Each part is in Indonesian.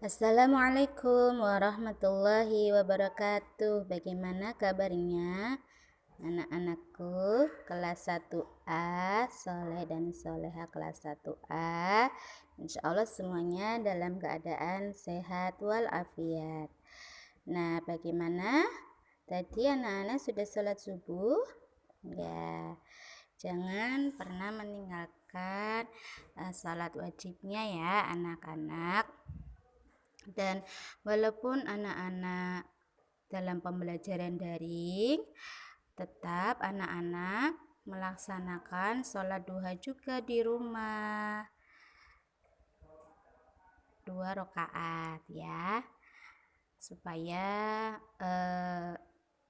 Assalamualaikum warahmatullahi wabarakatuh. Bagaimana kabarnya anak-anakku kelas 1A, Soleh dan Soleha kelas 1A? Insya Allah semuanya dalam keadaan sehat walafiat. Nah, bagaimana? Tadi anak-anak sudah sholat subuh? Ya, jangan pernah meninggalkan sholat wajibnya ya anak-anak. Dan walaupun anak-anak dalam pembelajaran daring, tetap anak-anak melaksanakan sholat duha juga di rumah 2 rakaat ya, supaya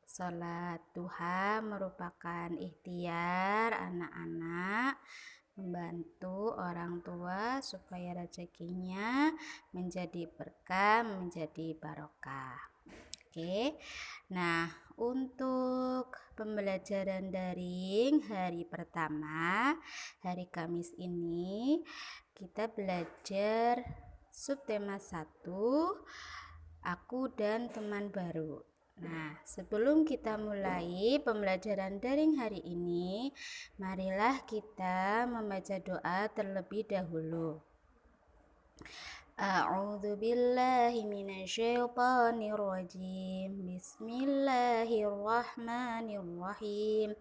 sholat duha merupakan ikhtiar anak-anak membantu orang tua supaya rezekinya menjadi berkah, menjadi barokah. Oke. Nah, untuk pembelajaran daring hari pertama, hari Kamis ini kita belajar subtema 1, aku dan teman baru. Nah, sebelum kita mulai pembelajaran daring hari ini, marilah kita membaca doa terlebih dahulu. A'udzu billahi minasyaitonir rajim. Bismillahirrahmanirrahim.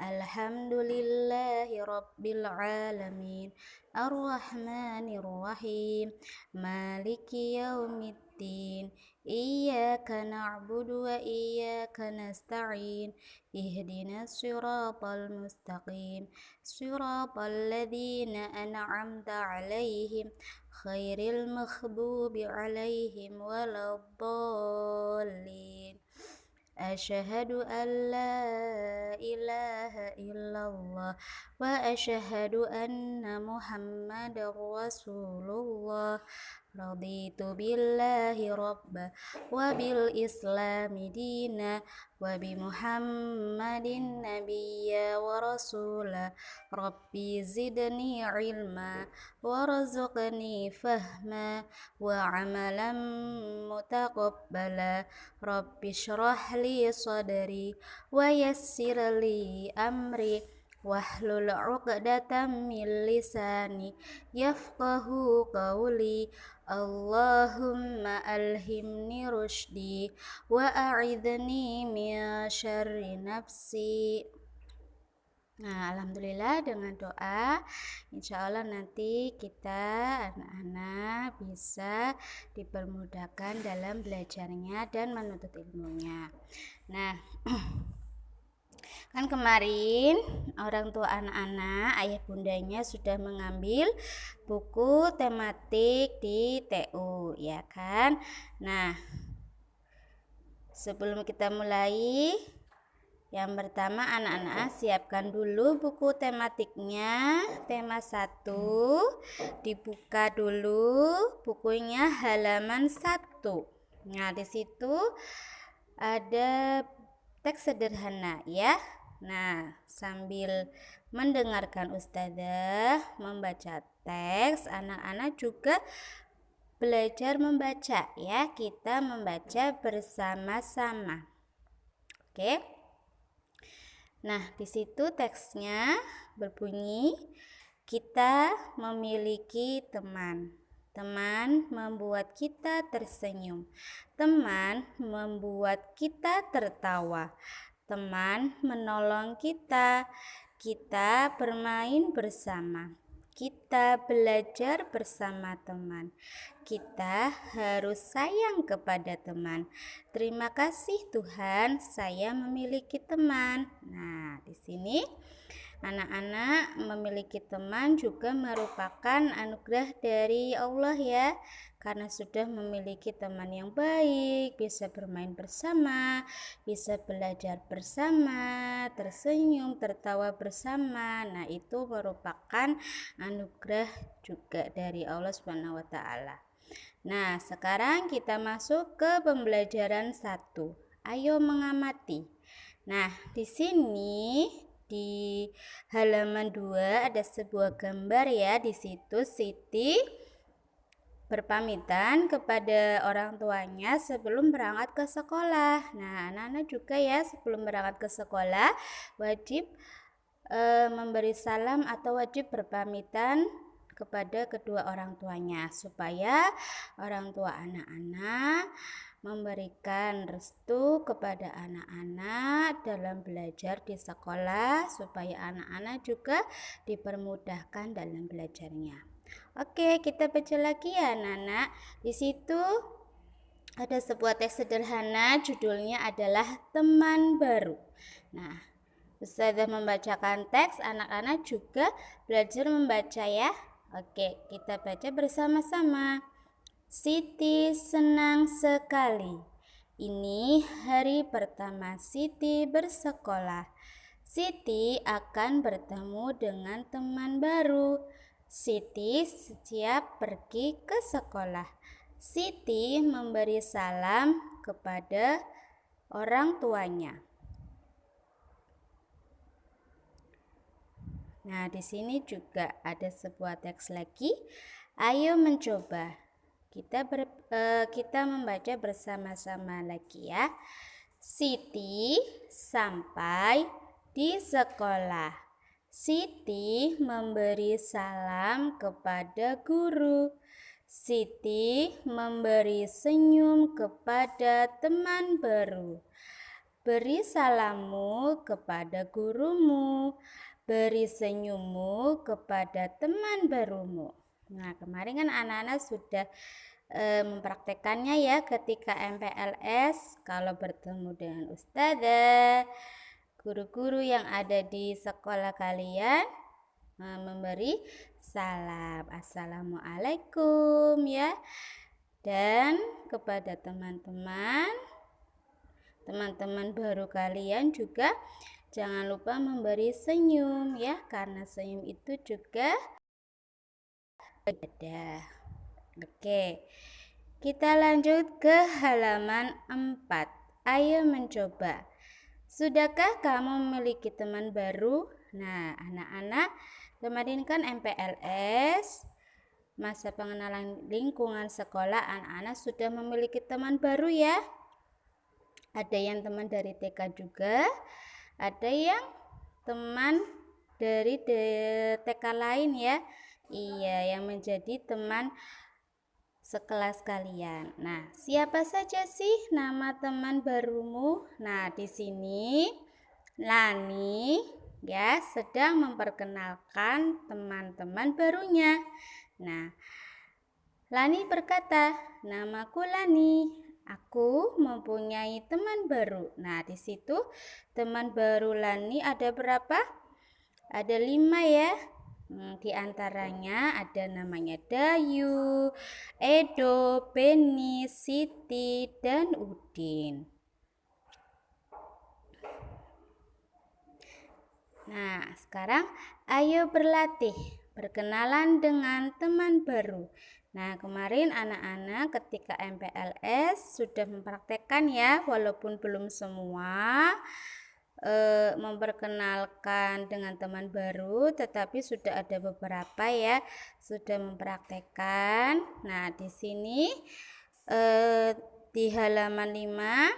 Alhamdulillahi rabbil alamin. Arrahmanirrahim. Maliki yaumiddin. Iyyaka na'budu wa iyyaka nasta'in. Ihdinas siratal mustaqim. Siratal ladzina an'amta 'alaihim khairil maghdubi 'alaihim waladdallin. Asyhadu an la ilaha illallah wa asyhadu anna Muhammadar Rasulullah. Raditu billahi rabba wa bil islami dina wa bi Muhammadin nabiyya wa rasula. Rabbi zidni ilma warzuqni fahma wa amalan mutaqabbala. Rabbi shrah li sadri wa yassir li amri wahlul 'uqdatam min lisani yafqahu qawli. Allahumma alhimni rusydi wa a'idhni min syarri nafsi. Nah, alhamdulillah dengan doa insya Allah nanti kita anak-anak bisa dipermudahkan dalam belajarnya dan menuntut ilmunya. Nah, kan kemarin orang tua anak-anak, ayah bundanya sudah mengambil buku tematik di TU, ya kan? Nah, sebelum kita mulai, yang pertama anak-anak siapkan dulu buku tematiknya, tema 1, dibuka dulu bukunya halaman 1. Nah, di situ ada teks sederhana ya. Nah, sambil mendengarkan ustazah membaca teks, anak-anak juga belajar membaca ya. Kita membaca bersama-sama. Oke. Nah, di situ teksnya berbunyi, kita memiliki teman. Teman membuat kita tersenyum. Teman membuat kita tertawa. Teman menolong kita. Kita bermain bersama. Kita belajar bersama teman. Kita harus sayang kepada teman. Terima kasih Tuhan, saya memiliki teman. Nah, di sini anak-anak memiliki teman juga merupakan anugerah dari Allah ya. Karena sudah memiliki teman yang baik, bisa bermain bersama, bisa belajar bersama, tersenyum, tertawa bersama. Nah, itu merupakan anugerah juga dari Allah Subhanahu wa taala. Nah, sekarang kita masuk ke pembelajaran 1. Ayo mengamati. Nah, di sini di halaman 2 ada sebuah gambar ya. Di situ Siti berpamitan kepada orang tuanya sebelum berangkat ke sekolah. Nah, anak-anak juga ya sebelum berangkat ke sekolah wajib memberi salam atau wajib berpamitan kepada kedua orang tuanya supaya orang tua anak-anak memberikan restu kepada anak-anak dalam belajar di sekolah supaya anak-anak juga dipermudahkan dalam belajarnya. Oke, kita baca lagi ya anak-anak. Di situ ada sebuah teks sederhana, judulnya adalah Teman Baru. Nah, Ustazah membacakan teks, anak-anak juga belajar membaca ya. Oke, kita baca bersama-sama. Siti senang sekali. Ini hari pertama Siti bersekolah. Siti akan bertemu dengan teman baru. Siti siap pergi ke sekolah. Siti memberi salam kepada orang tuanya. Nah, di sini juga ada sebuah teks lagi. Ayo mencoba. Kita membaca bersama-sama lagi ya. Siti sampai di sekolah. Siti memberi salam kepada guru. Siti memberi senyum kepada teman baru. Beri salammu kepada gurumu. Beri senyummu kepada teman barumu. Nah, kemarin kan anak-anak sudah mempraktekannya ya ketika MPLS kalau bertemu dengan ustazah, guru-guru yang ada di sekolah kalian memberi salam, assalamualaikum ya. Dan kepada teman-teman baru kalian juga jangan lupa memberi senyum ya, karena senyum itu juga ada. Oke, kita lanjut ke halaman 4. Ayo mencoba. Sudahkah kamu memiliki teman baru? Nah, anak-anak, kemarin kan MPLS, masa pengenalan lingkungan sekolah, anak-anak sudah memiliki teman baru ya. Ada yang teman dari TK juga, ada yang teman dari TK lain ya. Iya, yang menjadi teman sekelas kalian. Nah, siapa saja sih nama teman barumu? Nah, di sini Lani ya sedang memperkenalkan teman-teman barunya. Nah, Lani berkata, "Namaku Lani. Aku mempunyai teman baru." Nah, di situ teman baru Lani ada berapa? Ada 5 ya. Di antaranya ada namanya Dayu, Edo, Beni, Siti, dan Udin. Nah, sekarang ayo berlatih berkenalan dengan teman baru. Nah, kemarin anak-anak ketika MPLS sudah mempraktekkan ya, walaupun belum semua memperkenalkan dengan teman baru, tetapi sudah ada beberapa ya sudah mempraktekkan. Nah, di sini di halaman 5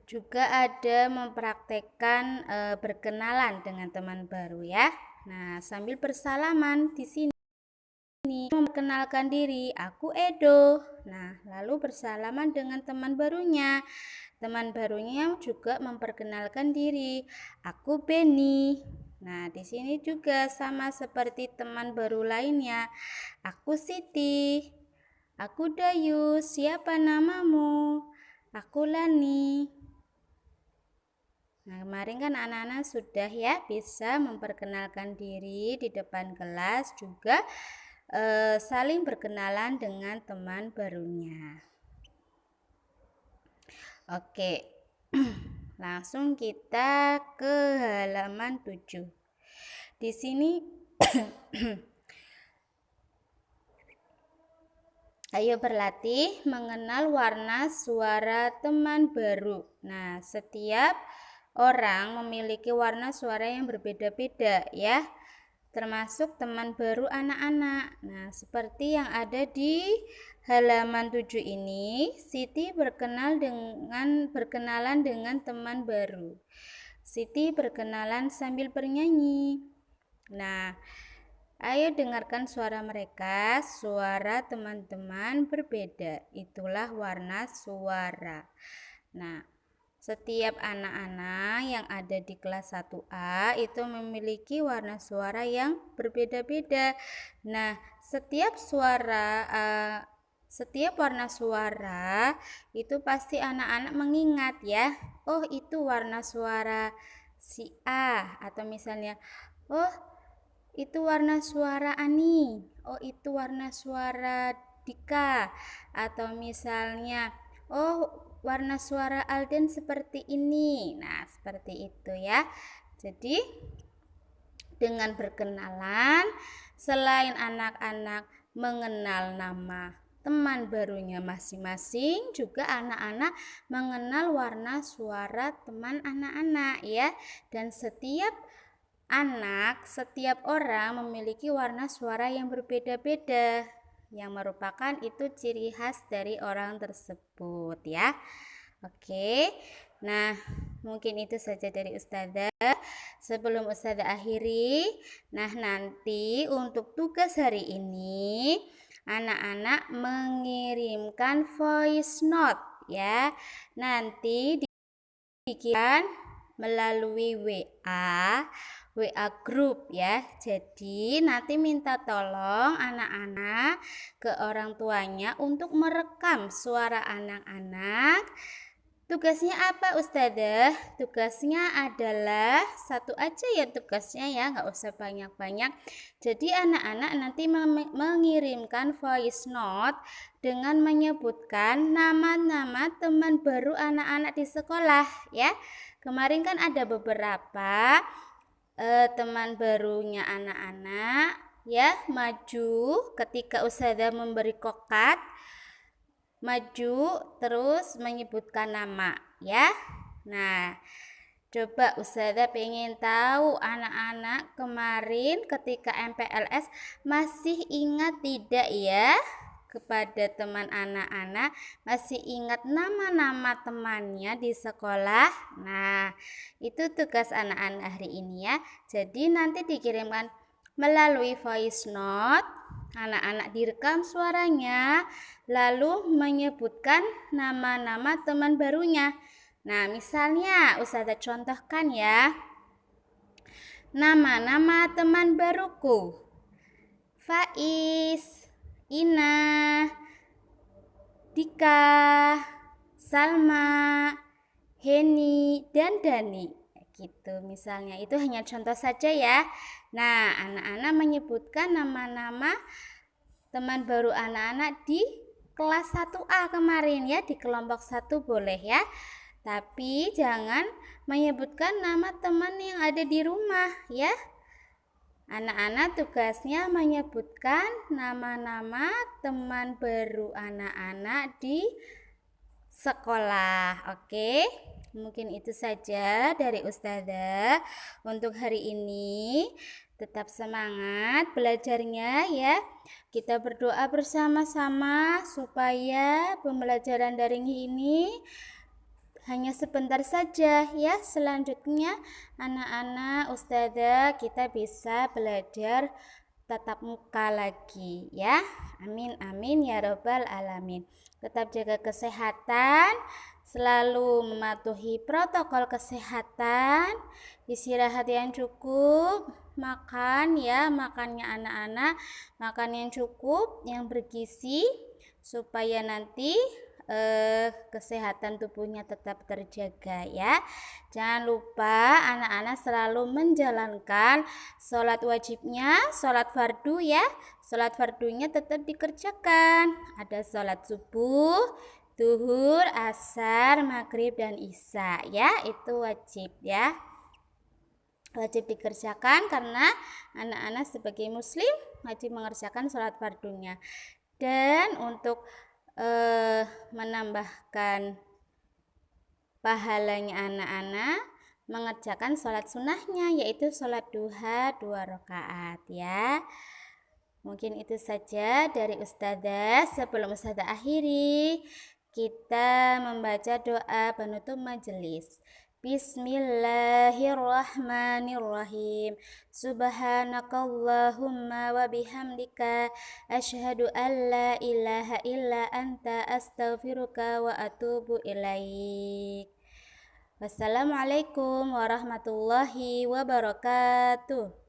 juga ada mempraktekkan berkenalan dengan teman baru ya. Nah, sambil bersalaman di sini memperkenalkan diri, aku Edo. Nah, lalu bersalaman dengan teman barunya. Teman barunya juga memperkenalkan diri, aku Beni. Nah, di sini juga sama seperti teman baru lainnya. Aku Siti. Aku Dayu. Siapa namamu? Aku Lani. Nah, kemarin kan anak-anak sudah ya bisa memperkenalkan diri di depan kelas, juga saling berkenalan dengan teman barunya. Oke, langsung kita ke halaman 7. Di sini ayo berlatih mengenal warna suara teman baru. Nah, setiap orang memiliki warna suara yang berbeda-beda ya. termasuk teman baru anak-anak. Nah, seperti yang ada di halaman 7 ini, Siti berkenalan dengan teman baru. Siti berkenalan sambil bernyanyi. Nah, ayo dengarkan suara mereka. Suara teman-teman berbeda. Itulah warna suara. Nah, setiap anak-anak yang ada di kelas 1A itu memiliki warna suara yang berbeda-beda. Nah, setiap warna suara itu pasti anak-anak mengingat ya. Oh, itu warna suara si A, atau misalnya, oh, itu warna suara Ani. Oh, itu warna suara Dika. Atau misalnya, oh, warna suara Alden seperti ini. Nah, seperti itu ya. Jadi, dengan berkenalan, selain anak-anak mengenal nama teman barunya masing-masing, juga anak-anak mengenal warna suara teman anak-anak ya. Dan setiap orang memiliki warna suara yang berbeda-beda, yang merupakan itu ciri khas dari orang tersebut ya. Oke, nah mungkin itu saja dari Ustazah. Sebelum Ustazah akhiri, nah nanti untuk tugas hari ini anak-anak mengirimkan voice note ya. Nanti dikirimkan melalui WA group ya. Jadi nanti minta tolong anak-anak ke orang tuanya untuk merekam suara anak-anak. Tugasnya apa Ustazah? Tugasnya adalah satu aja ya tugasnya ya, nggak usah banyak-banyak. Jadi anak-anak nanti mengirimkan voice note dengan menyebutkan nama-nama teman baru anak-anak di sekolah ya. Kemarin kan ada beberapa teman barunya anak-anak ya maju ketika Ustazah memberi kokat. Maju terus menyebutkan nama ya. Nah, coba Ustazah pengen tahu anak-anak kemarin ketika MPLS masih ingat tidak ya? Kepada teman anak-anak masih ingat nama-nama temannya di sekolah. Nah, itu tugas anak-anak hari ini ya. Jadi nanti dikirimkan melalui voice note. Anak-anak direkam suaranya, lalu menyebutkan nama-nama teman barunya. Nah, misalnya Ustazah contohkan ya. Nama-nama teman baruku: Faiz, Ina, Dika, Salma, Heni, dan Dani. Gitu misalnya, itu hanya contoh saja ya. Nah, anak-anak menyebutkan nama-nama teman baru anak-anak di kelas 1A kemarin ya, di kelompok 1 boleh ya. Tapi jangan menyebutkan nama teman yang ada di rumah ya. Anak-anak tugasnya menyebutkan nama-nama teman baru anak-anak di sekolah. Oke, mungkin itu saja dari Ustazah untuk hari ini. Tetap semangat belajarnya ya. Kita berdoa bersama-sama supaya pembelajaran daring ini hanya sebentar saja ya. Selanjutnya anak-anak Ustazah kita bisa belajar tatap muka lagi ya. Amin amin ya robbal alamin. Tetap jaga kesehatan, selalu mematuhi protokol kesehatan, istirahat yang cukup, makan ya, makannya anak-anak makan yang cukup, yang bergizi supaya nanti kesehatan tubuhnya tetap terjaga ya. Jangan lupa anak-anak selalu menjalankan sholat wajibnya, sholat fardu ya. Sholat fardunya tetap dikerjakan. Ada sholat subuh, zuhur, asar, maghrib, dan isya ya. Itu wajib ya. Wajib dikerjakan karena anak-anak sebagai muslim wajib mengerjakan sholat fardunya. Dan untuk menambahkan pahalanya anak-anak, mengerjakan sholat sunnahnya, yaitu sholat duha 2 rakaat ya. Mungkin itu saja dari Ustazah. Sebelum Ustazah akhiri, kita membaca doa penutup majelis. Bismillahirrahmanirrahim. Subhanakallahumma wa bihamdika asyhadu an la ilaha illa anta astaghfiruka wa atubu ilaik. Wassalamualaikum warahmatullahi wabarakatuh.